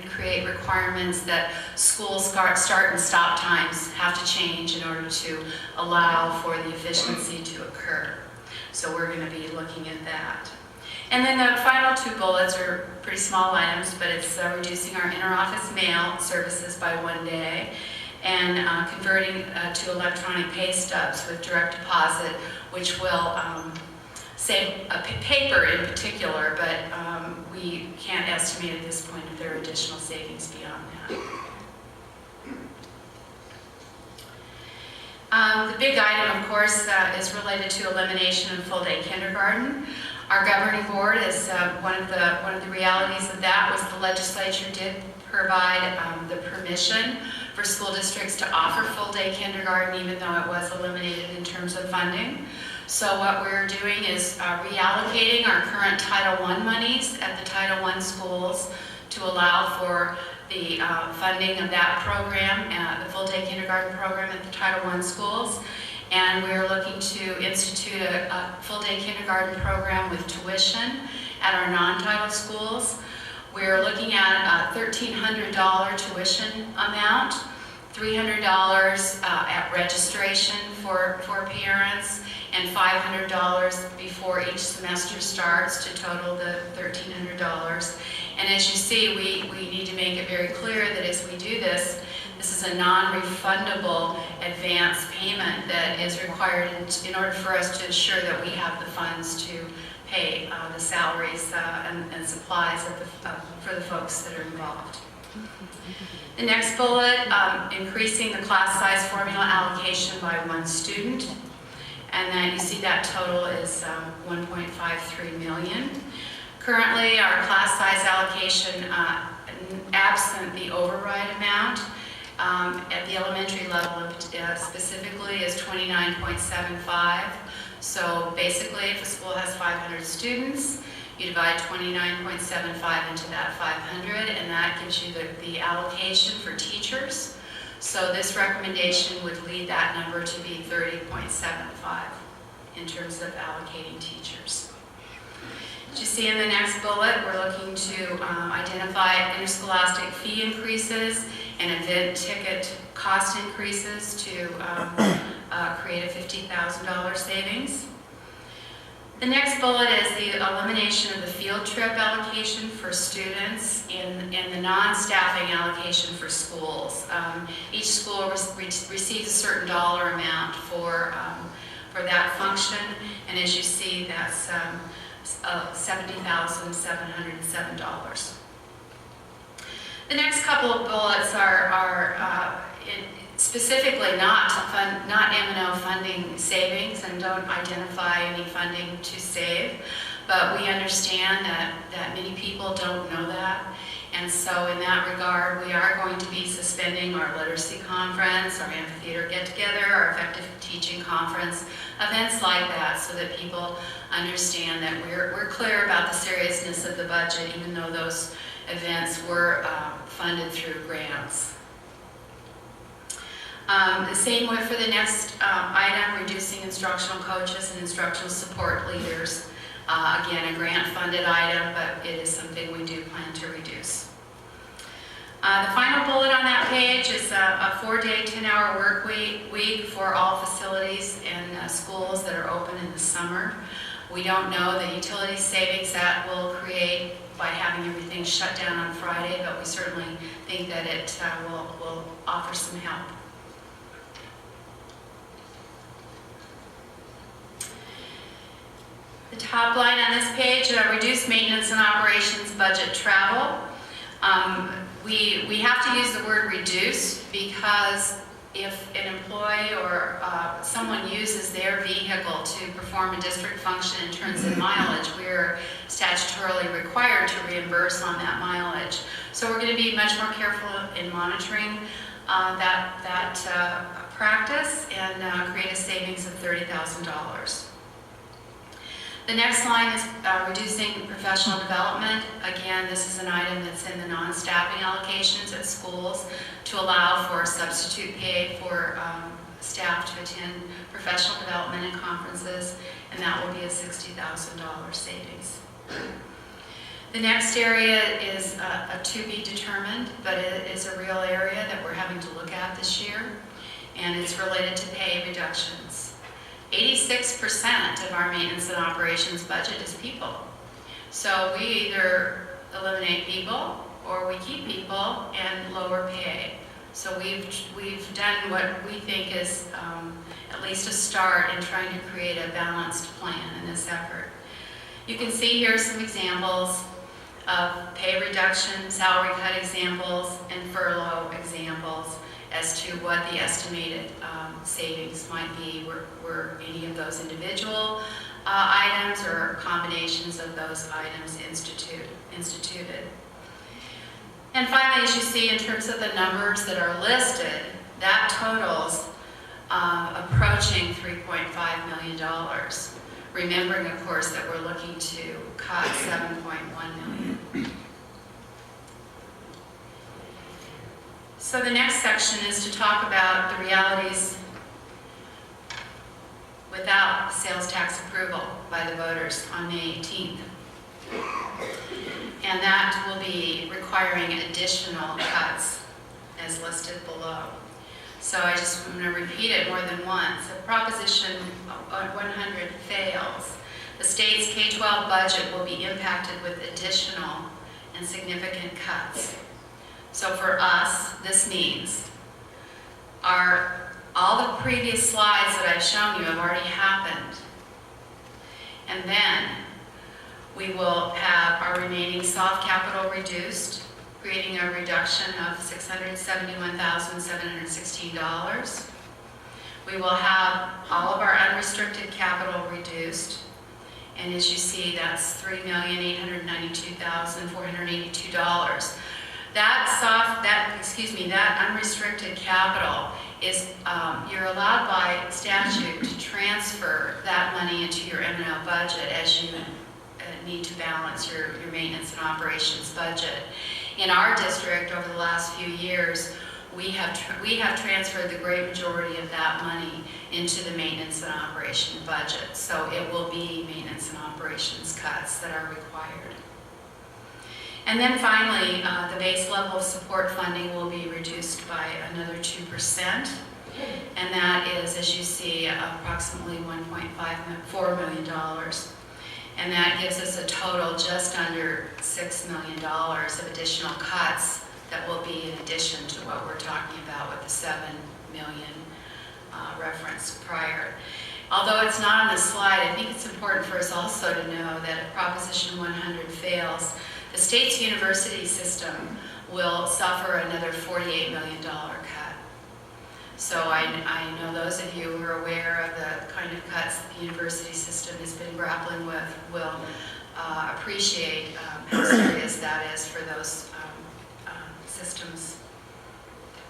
create requirements that schools start and stop times have to change in order to allow for the efficiency to occur. So we're going to be looking at that. And then the final two bullets are pretty small items, but it's reducing our interoffice mail services by 1 day and converting to electronic pay stubs with direct deposit, which will save paper in particular, but we can't estimate at this point if there are additional savings beyond that. The big item, of course, is related to elimination of full-day kindergarten. Our governing board is one of the realities of that was the legislature did provide the permission for school districts to offer full-day kindergarten, even though it was eliminated in terms of funding. So what we're doing is reallocating our current Title I monies at the Title I schools to allow for the funding of that program, the full-day kindergarten program at the Title I schools. And we're looking to institute a full-day kindergarten program with tuition at our non-Title schools. We're looking at a $1,300 tuition amount, $300 at registration for parents, and $500 before each semester starts to total the $1,300. And as you see, we need to make it very clear that as we do this, this is a non-refundable advance payment that is required in order for us to ensure that we have the funds to pay the salaries and supplies for the folks that are involved. The next bullet, increasing the class size formula allocation by 1 student. And then you see that total is 1.53 million. Currently, our class size allocation, absent the override amount, at the elementary level specifically is 29.75. So basically, if a school has 500 students, you divide 29.75 into that 500, and that gives you the allocation for teachers. So this recommendation would lead that number to be 30.75 in terms of allocating teachers. As you see in the next bullet, we're looking to identify interscholastic fee increases and event ticket cost increases to create a $50,000 savings. The next bullet is the elimination of the field trip allocation for students and the non-staffing allocation for schools. Each school receives a certain dollar amount for that function, and as you see, that's $70,707. The next couple of bullets are specifically not M&O funding savings and don't identify any funding to save, but we understand that many people don't know that. And so in that regard, we are going to be suspending our literacy conference, our amphitheater get-together, our effective teaching conference, events like that, so that people understand that we're clear about the seriousness of the budget, even though those events were funded through grants. The same way for the next item, reducing instructional coaches and instructional support leaders. Again, a grant-funded item, but it is something we do plan to reduce. The final bullet on that page is a 4-day, 10-hour work week for all facilities and schools that are open in the summer. We don't know the utility savings that will create by having everything shut down on Friday, but we certainly think that it will offer some help. The top line on this page, reduce maintenance and operations budget travel. We have to use the word reduce because if an employee or someone uses their vehicle to perform a district function and turns in mileage, we're statutorily required to reimburse on that mileage. So we're going to be much more careful in monitoring that practice and create a savings of $30,000. The next line is reducing professional development. Again, this is an item that's in the non-staffing allocations at schools to allow for substitute pay for staff to attend professional development and conferences, and that will be a $60,000 savings. The next area is a to be determined, but it is a real area that we're having to look at this year, and it's related to pay reductions. 86% of our maintenance and operations budget is people. So we either eliminate people or we keep people and lower pay. So we've done what we think is at least a start in trying to create a balanced plan in this effort. You can see here some examples of pay reduction, salary cut examples, and furlough examples as to what the estimated savings might be were any of those individual items or combinations of those items instituted. And finally, as you see, in terms of the numbers that are listed, that totals approaching $3.5 million. Remembering, of course, that we're looking to cut $7.1 million. So the next section is to talk about the realities without sales tax approval by the voters on May 18th. And that will be requiring additional cuts as listed below. So I just want to repeat it more than once. If Proposition 100 fails, the state's K-12 budget will be impacted with additional and significant cuts. So for us, this means all the previous slides that I've shown you have already happened. And then we will have our remaining soft capital reduced, creating a reduction of $671,716. We will have all of our unrestricted capital reduced, and as you see, that's $3,892,482. That unrestricted capital is you're allowed by statute to transfer that money into your M&O budget as you need to balance your maintenance and operations budget. In our district, over the last few years, we have transferred the great majority of that money into the maintenance and operation budget. So it will be maintenance and operations cuts that are required. And then finally, the base level of support funding will be reduced by another 2%. And that is, as you see, approximately $1.4 million. And that gives us a total just under $6 million of additional cuts that will be in addition to what we're talking about with the $7 million referenced prior. Although it's not on the slide, I think it's important for us also to know that if Proposition 100 fails, the state's university system will suffer another $48 million cut. So I know those of you who are aware of the kind of cuts that the university system has been grappling with will appreciate how serious that is for those systems